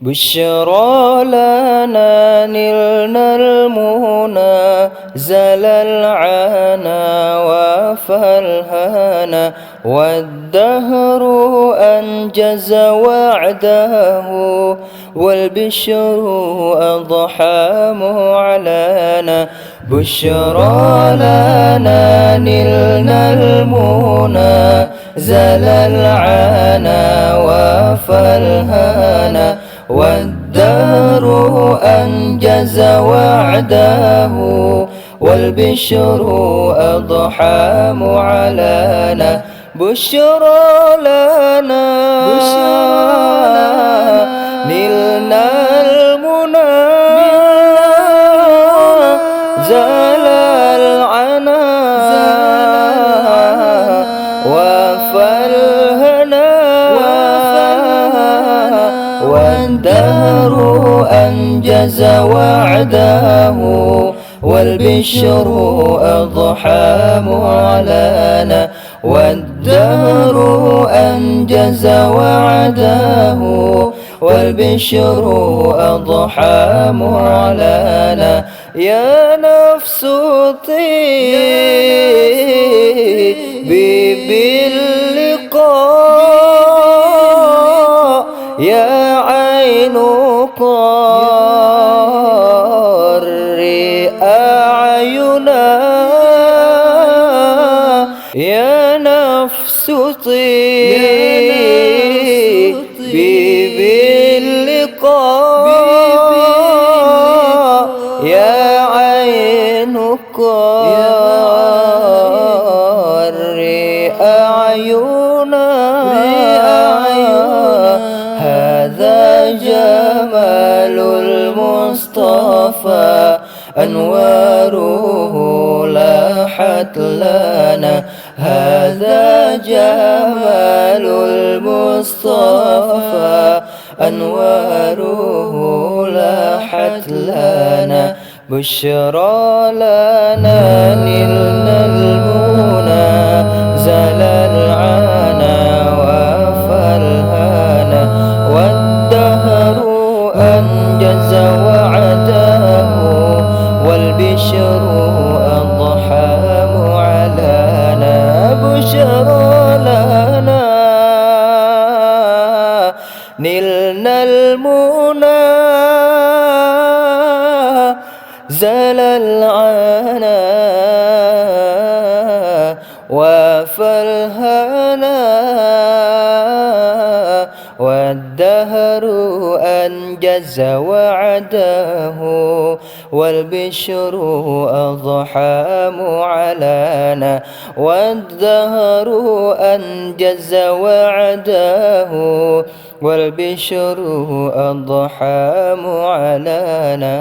بشرى لنا نلنا المنى زل العنا وفالهنا والدهر أنجز وعده والبشر أضحى معلنا بشرى لنا نلنا المنى زل العنا وفالهنا والدهر أنجز وعده والبشر أضحى معلنا بشرى لنا نلنا المنى زال العنا وفالهنا والدهر أنجز وعده والبشر أضحى معلنا والدهر أنجز وعده والبشر أضحى معلنا يا نفس طيبي باللقاء يا عين قري أعينا يا نفس طيبي باللقاء يا عين قري أعينا هذا جمال المصطفى أنواره لاحت لنا هذا جمال المصطفى أنواره لاحت لنا بشرى لنا نلنا المنى زل العنا وفالهنا والدهر أنجز وعده والبشر أضحى معلنا بشرى لنا نلنا المنى زل العنا وفالهنا والدهر أنجز وعده والبشر أضحى معلنا والدهر أنجز وعده والبشر أضحى معلنا.